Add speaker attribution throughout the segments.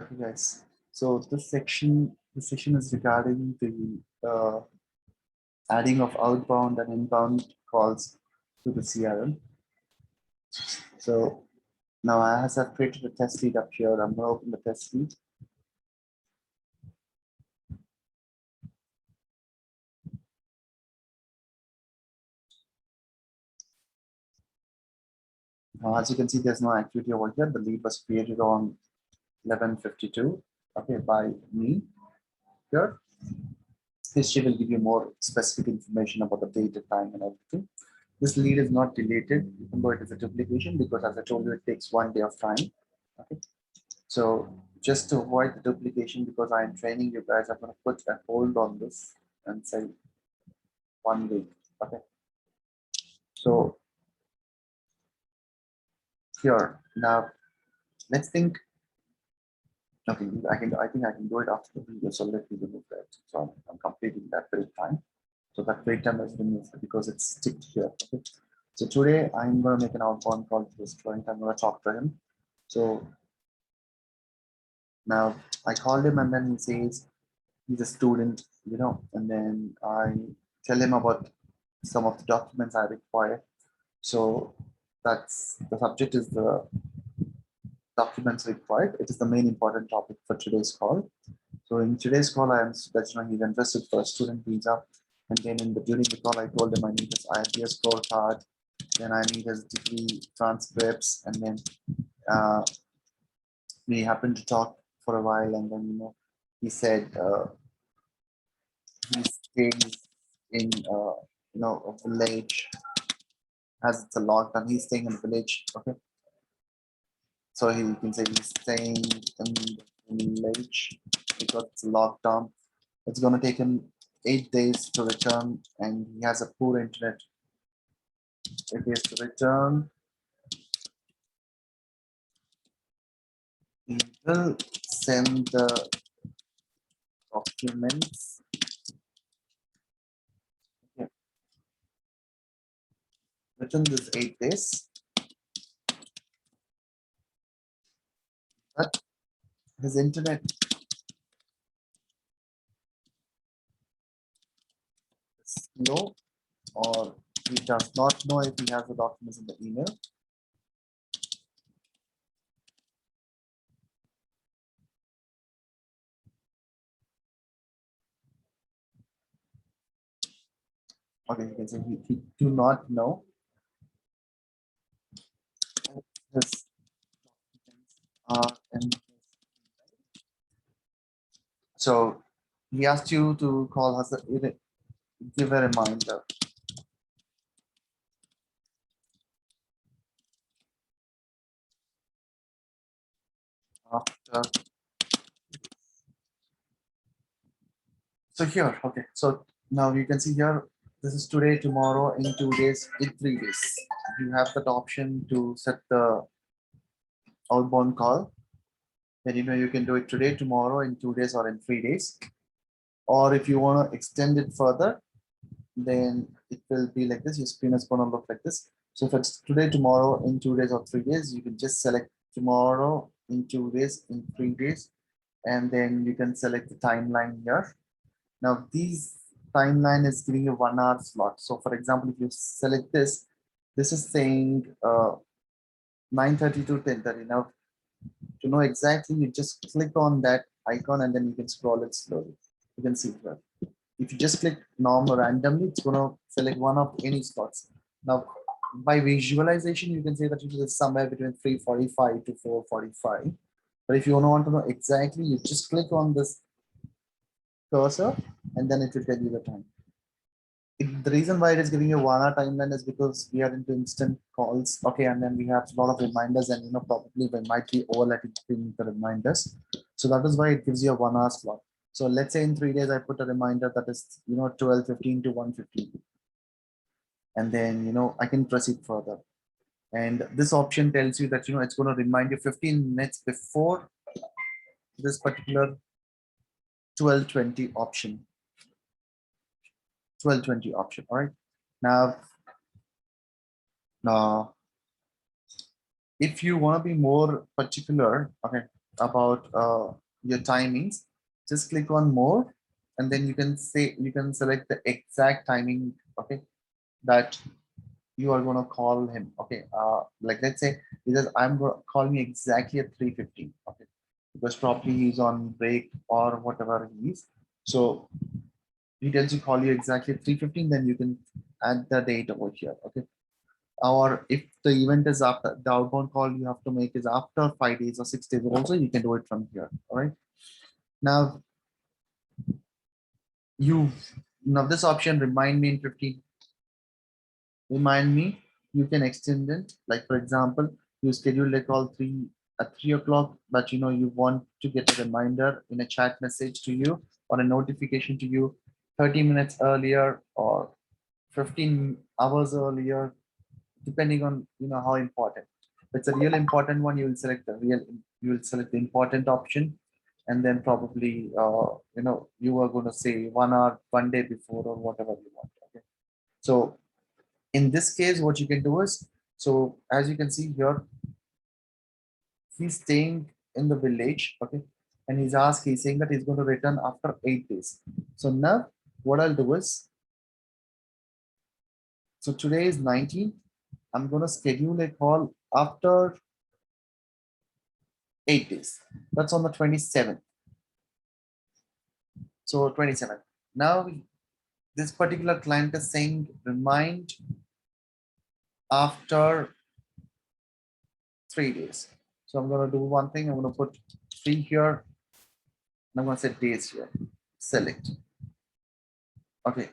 Speaker 1: Okay, guys. So this section is regarding the adding of outbound and inbound calls to the CRM. So now as I've created a test lead up here, I'm going to open the test lead. Now, as you can see, there's no activity over here. The lead was created on 11:52. Okay, by me here. History will give you more specific information about the date, the time, and everything. This lead is not deleted, even though it is a duplication, because as I told you, it takes 1 day of time. Okay. So just to avoid the duplication, because I am training you guys, I'm going to put a hold on this and say 1 week. Okay. So here now, let's think. Okay, I think I can do it after the video. So let me remove that. So I'm completing that break time. So that break time is removed because it's sticked here. Okay. So today I'm going to make an outbound call to this client. I'm going to talk to him. So now I called him and then he says he's a student, and then I tell him about some of the documents I require. So that's the subject is the documents required. It is the main important topic for today's call. So in today's call, I am that he's interested for a student visa. And then during the call, I told him I need his IBS scorecard, then I need his degree transcripts, and then we happened to talk for a while, and then he said he stays in a village, as it's a lockdown. He's staying in a village. Okay, so he can say he's staying in the village because it's a lockdown. It's going to take him 8 days to return, and he has a poor internet. It is to return. He will send the documents. Okay. Within this 8 days, but his internet is slow, or he does not know if he has the documents in the email. Okay, you can say he do not know his documents are in. So he asked you to call us, give a reminder. After. So here, okay. So now you can see here, this is today, tomorrow, in 2 days, in 3 days. You have that option to set the outbound call. Then you can do it today, tomorrow, in 2 days, or in 3 days. Or if you want to extend it further, then it will be like this. Your screen is going to look like this. So if it's today, tomorrow, in 2 days or 3 days, you can just select tomorrow, in 2 days, in 3 days, and then you can select the timeline here. Now these timeline is giving you 1 hour slot. So for example, if you select this is saying 9:30 to 10:30. Now to know exactly, you just click on that icon and then you can scroll it slowly. You can see here. If you just click normal randomly, it's going to select one of any slots. Now, by visualization, you can say that it is somewhere between 3:45 to 4:45. But if you want to know exactly, you just click on this cursor and then it will tell you the time. The reason why it is giving you 1 hour timeline is because we are into instant calls. Okay, and then we have a lot of reminders, and probably we might be overlapping between the reminders. So that is why it gives you a 1 hour slot. So let's say in 3 days I put a reminder that is 12:15 to 1:15, and then I can proceed further. And this option tells you that it's going to remind you 15 minutes before this particular 12:20 option. 12:20 option. All right. Now, if you want to be more particular, okay, about your timings, just click on more, and then you can select the exact timing, okay, that you are going to call him. Okay, like let's say, because I'm going to call me exactly at 3:15. Okay, because probably he's on break or whatever he is. So he tells you call you exactly at 3:15, then you can add the date over here. Okay, or if the event is after the outbound call you have to make is after 5 days or 6 days also, you can do it from here. All right, now you now this option remind me in 15, remind me, you can extend it. Like for example, you schedule a call 3 at 3 o'clock, but you want to get a reminder in a chat message to you or a notification to you 30 minutes earlier or 15 hours earlier, depending on how important. If it's a real important one, you will select the important option, and then probably you are going to say 1 hour 1 day before or whatever you want. Okay, so in this case what you can do is, so as you can see here, he's staying in the village. Okay, and he's saying that he's going to return after 8 days. So now what I'll do is, so today is 19, I'm going to schedule a call after 8 days. That's on the 27th. So 27th. Now this particular client is saying remind after 3 days. So I'm going to do one thing. I'm going to put 3 here. I'm going to set days here. Select. Okay.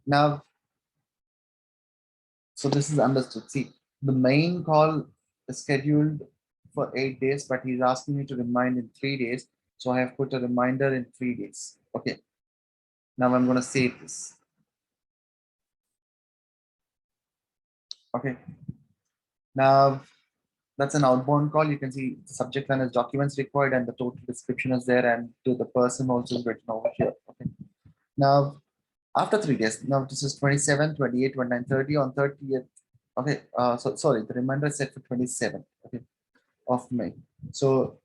Speaker 1: Now, so this is understood. See, the main call is scheduled for 8 days, but he's asking me to remind in 3 days. So I have put a reminder in 3 days. Okay. Now I'm going to save this. Okay. Now that's an outbound call. You can see the subject line is documents required and the total description is there, and to the person also is written over here. Okay. Now, after 3 days, now this is 27, 28, 29, 30 on 30th. Okay. So sorry, the reminder is set for 27. Okay, of May. So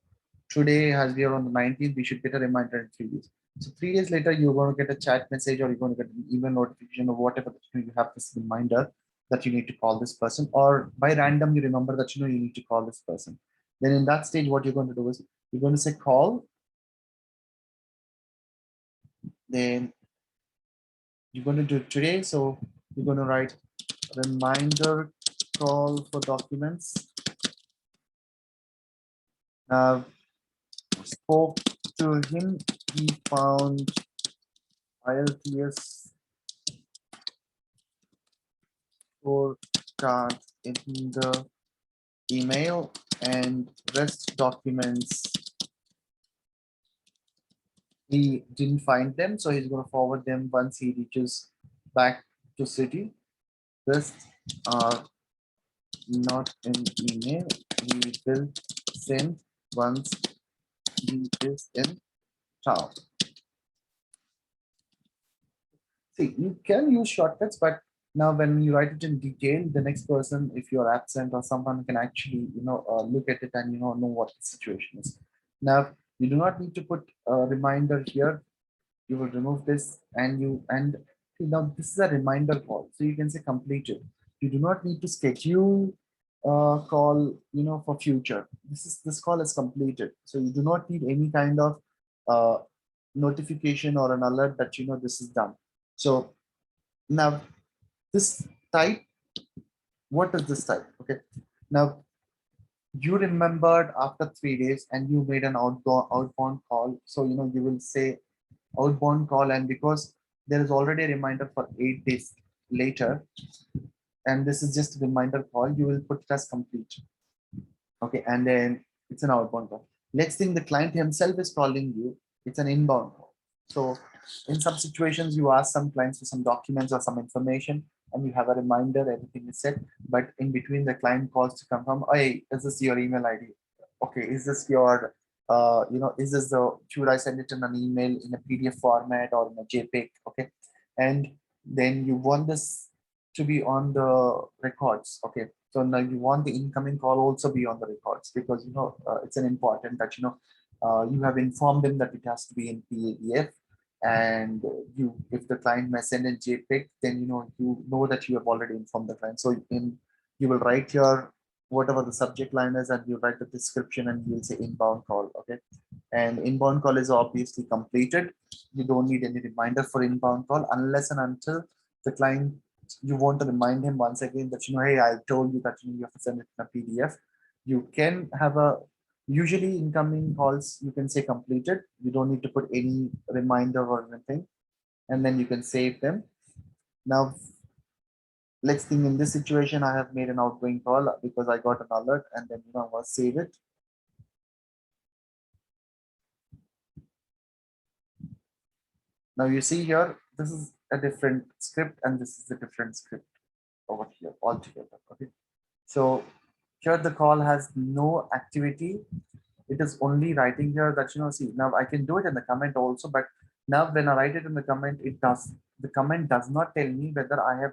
Speaker 1: today, as we are on the 19th, we should get a reminder in 3 days. So 3 days later, you're going to get a chat message or you're going to get an email notification or whatever that you have this reminder that you need to call this person, or by random you remember that you need to call this person. Then in that stage, what you're going to do is you're going to say call. Then you're going to do it today. So you're going to write reminder call for documents. Spoke to him. He found IELTS card in the email, and rest documents he didn't find them, so he's going to forward them once he reaches back to city. Rest are not in email. He will send once he is in town. See, you can use shortcuts, but now when you write it in detail, the next person, if you're absent or someone, can actually look at it and know what the situation is. Now you do not need to put a reminder here. You will remove this, and now this is a reminder call, so you can say completed. You do not need to schedule call for future. This call is completed, so you do not need any kind of uh, notification or an alert that this is done. So now this type, what is this type? Okay, now you remembered after 3 days and you made an outbound call, so you will say outbound call, and because there is already a reminder for 8 days later, and this is just a reminder call, you will put it as complete. Okay, and then it's an outbound call. Next thing, the client himself is calling you, it's an inbound call. So in some situations, you ask some clients for some documents or some information, and you have a reminder, everything is set, but in between the client calls to confirm, hey, is this your email ID? Okay, is this your is this the, should I send it in an email, in a PDF format, or in a JPEG? Okay, and then you want this to be on the records. Okay, So now you want the incoming call also be on the records, because it's an important that you have informed them that it has to be in PDF, and you, if the client may send in JPEG, then you know that you have already informed the client. So you will write your whatever the subject line is, and you write the description, and you will say inbound call. Okay, and inbound call is obviously completed. You don't need any reminder for inbound call unless and until the client, you want to remind him once again that hey, I told you that you have to send it in a PDF. You can have a, usually incoming calls you can say completed. You don't need to put any reminder or anything, and then you can save them. Now let's think, in this situation I have made an outgoing call because I got an alert, and then I will save it. Now you see here, this is a different script and this is a different script over here altogether. Okay, so here the call has no activity. It is only writing here that see, now I can do it in the comment also, but now when I write it in the comment, the comment does not tell me whether I have,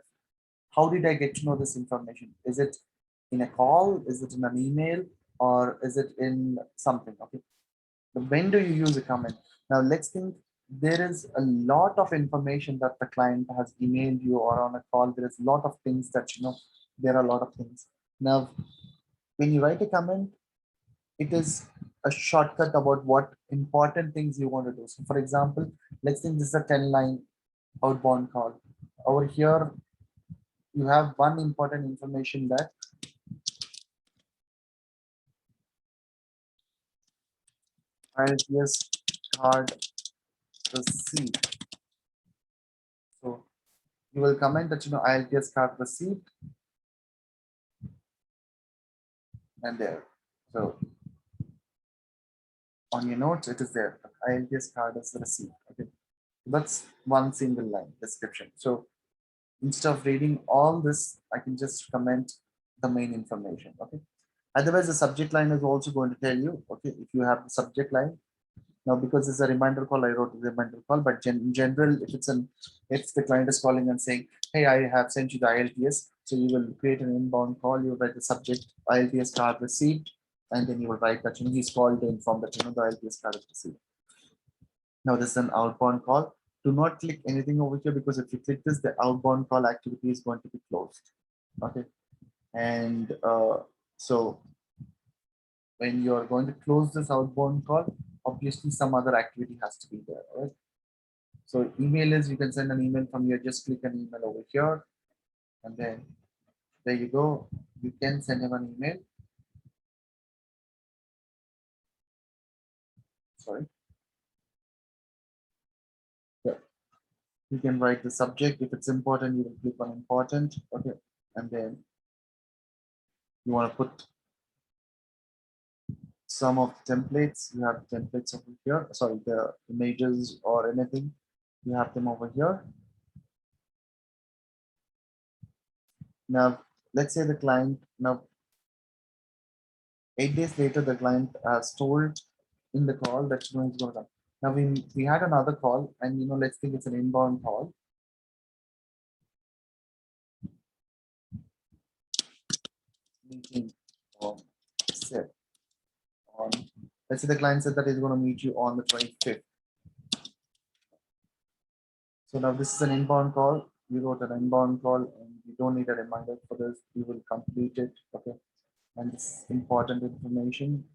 Speaker 1: how did I get to know this information? Is it in a call? Is it in an email? Or is it in something? Okay. When do you use a comment? Now let's think, there is a lot of information that the client has emailed you or on a call. There is a lot of things that, there are a lot of things. Now, when you write a comment, it is a shortcut about what important things you want to do. So for example, let's think this is a 10-line outbound call. Over here, you have one important information that ILTS card receipt. So you will comment that ILTS card receipt, and there. So on your notes, it is there. ILTS card is receipt. Okay, that's one single line description. So instead of reading all this, I can just comment the main information. Okay. Otherwise, the subject line is also going to tell you. Okay, if you have the subject line. Now, because it's a reminder call, I wrote a reminder call. But in general, if the client is calling and saying, "Hey, I have sent you the ILTS," so you will create an inbound call. You write the subject ILTS card received, and then you will write that he's called to inform that the ILTS card is received. Now, this is an outbound call. Do not click anything over here, because if you click this, the outbound call activity is going to be closed. Okay, and so when you are going to close this outbound call, obviously some other activity has to be there, right? So email is, you can send an email from here, just click an email over here, and then there you go. You can send him an email. Sorry. Yeah. You can write the subject. If it's important, you will click on important. Okay. And then you want to put some of the templates. You have templates over here. Sorry, the images or anything. You have them over here. Now, let's say the client, now 8 days later, the client has told in the call that he's going to come. Now we had another call, and let's think it's an inbound call. Meeting on set on, let's say the client said that he's going to meet you on the 25th. So now this is an inbound call. You wrote an inbound call, and you don't need a reminder for this. You will complete it. Okay. And this is important information.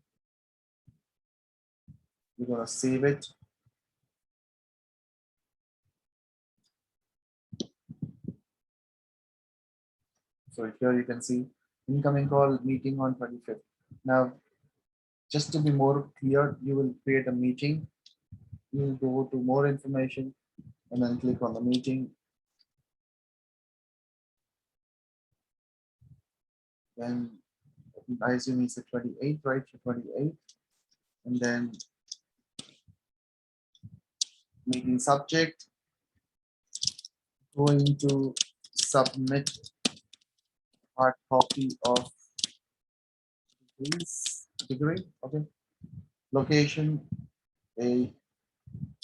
Speaker 1: You're going to save it. So here you can see incoming call, meeting on 25th. Now, just to be more clear, you will create a meeting. You will go to more information and then click on the meeting. Then I assume it's a 28, right? 28. And then meeting subject, going to submit hard copy of this degree. Okay. Location, a,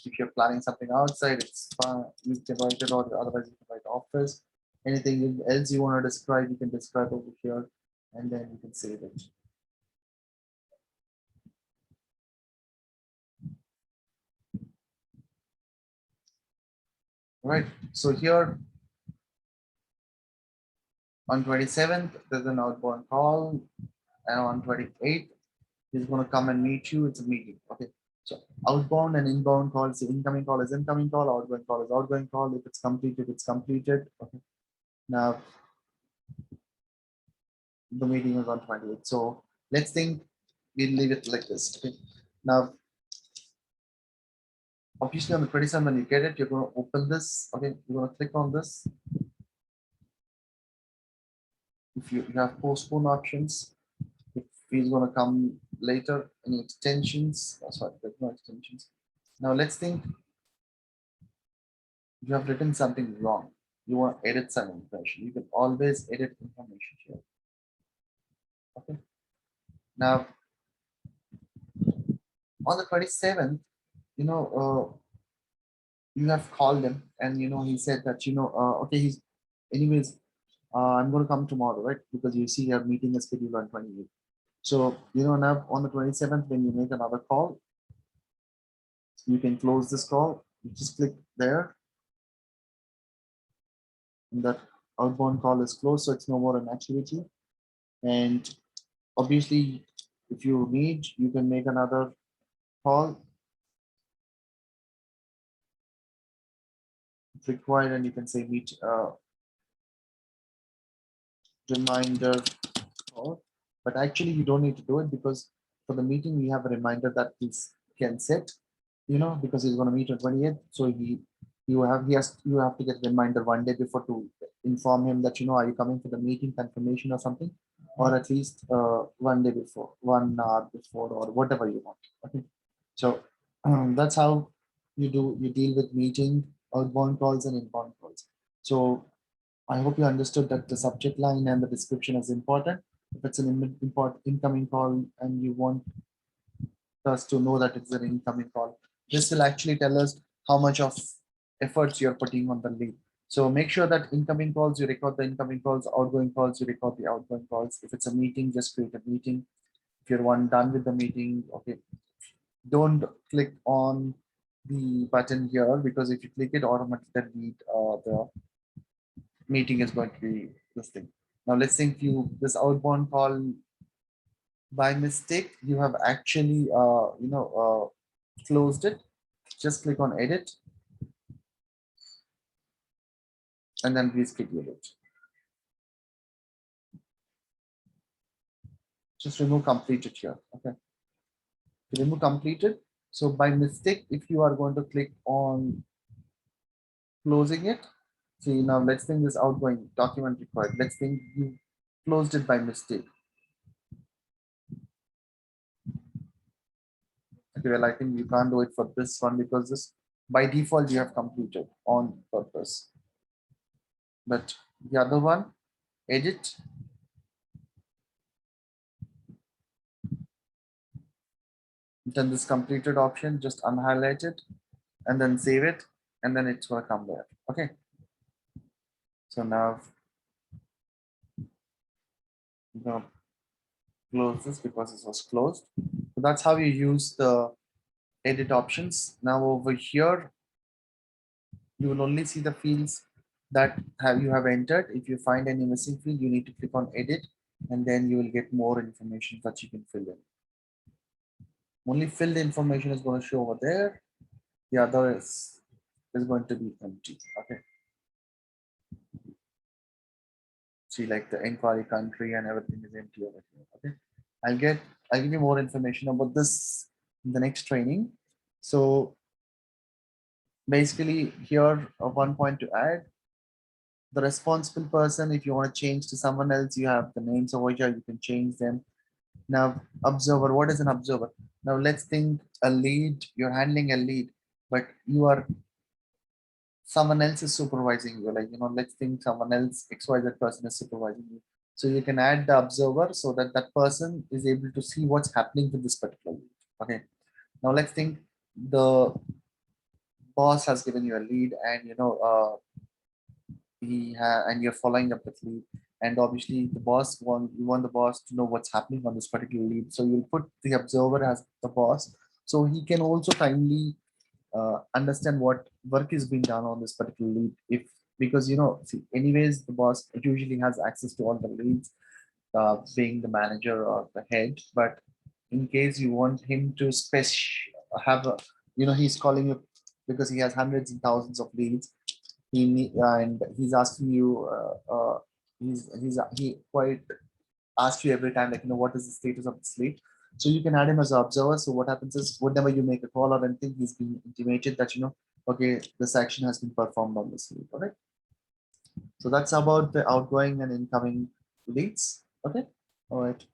Speaker 1: if you're planning something outside, it's fine. You can write it, or otherwise you can write office. Anything else you want to describe, you can describe over here. and then you can save it. Right. So here on 27th, there's an outbound call, and on 28th, he's going to come and meet you. It's a meeting. Okay. So outbound and inbound calls. The incoming call is incoming call. Outgoing call is outgoing call. If it's completed, it's completed. Okay. Now the meeting is on 28th. So let's think we'll leave it like this. Okay. Now, obviously on the 27th, when you get it, you're going to open this. Okay. You're going to click on this. If you have postpone options, if he's going to come later, any extensions, sorry, there's no extensions. Now let's think you have written something wrong. You want to edit some information. You can always edit information here. Okay. Now on the 27th, you know, you have called him and he said that okay, he's anyways, I'm going to come tomorrow, right? Because you see your meeting is scheduled on 28th. So now on the 27th, when you make another call, you can close this call. You just click there, and that outbound call is closed, so it's no more an activity. And obviously, if you need, you can make another call if required, and you can say meet reminder call. But actually, you don't need to do it, because for the meeting we have a reminder that is can set, because he's going to meet on 28th. So you have to get a reminder one day before to inform him that are you coming for the meeting confirmation or something, or at least one day before, 1 hour before, or whatever you want. Okay. So that's how you deal with meeting, outbound calls and inbound calls. So I hope you understood that the subject line and the description is important. If it's an important incoming call and you want us to know that it's an incoming call, this will actually tell us how much of efforts you're putting on the lead. So make sure that incoming calls, you record the incoming calls, outgoing calls, you record the outgoing calls. If it's a meeting, just create a meeting. If you're done with the meeting, okay, don't click on the button here, because if you click it, automatically the meeting is going to be this thing. Now let's think this outbound call by mistake, you have actually closed it. Just click on edit and then reschedule it. Just remove completed here. Okay. Remove completed. So by mistake, if you are going to click on closing it, see, now let's think this outgoing document required. Let's think you closed it by mistake. Okay, well, I think you can't do it for this one, because this by default you have completed on purpose. But the other one, edit, then this completed option, just unhighlight it and then save it, and then it's going to come there. Okay. So now I'm going to close this because this was closed. So that's how you use the edit options. Now over here, you will only see the fields that you have entered. If you find any missing field, you need to click on edit, and then you will get more information that you can fill in. Only filled information is going to show over there. The other is going to be empty. Okay. See, like the inquiry country and everything is empty over here. Okay. I'll give you more information about this in the next training. So basically here, one point to add, the responsible person, if you want to change to someone else, you have the names over here, you can change them. Now, observer, what is an observer? Now let's think a lead, you're handling a lead, but you are someone else is supervising you. Like, let's think someone else, XYZ person is supervising you. So you can add the observer so that that person is able to see what's happening with this particular lead. Okay. Now let's think the boss has given you a lead, and and you're following up with lead, and obviously the boss you want the boss to know what's happening on this particular lead. So you'll put the observer as the boss, so he can also timely understand what work is being done on this particular lead. If because see, anyways, the boss usually has access to all the leads, being the manager or the head. But in case you want him to have a, he's calling you because he has hundreds and thousands of leads. And he's asking you, he quite asks you every time, like, what is the status of this lead. So you can add him as an observer. So what happens is whenever you make a call or anything, he's being intimated that, okay, this action has been performed on this lead. All right. So that's about the outgoing and incoming leads. Okay. All right.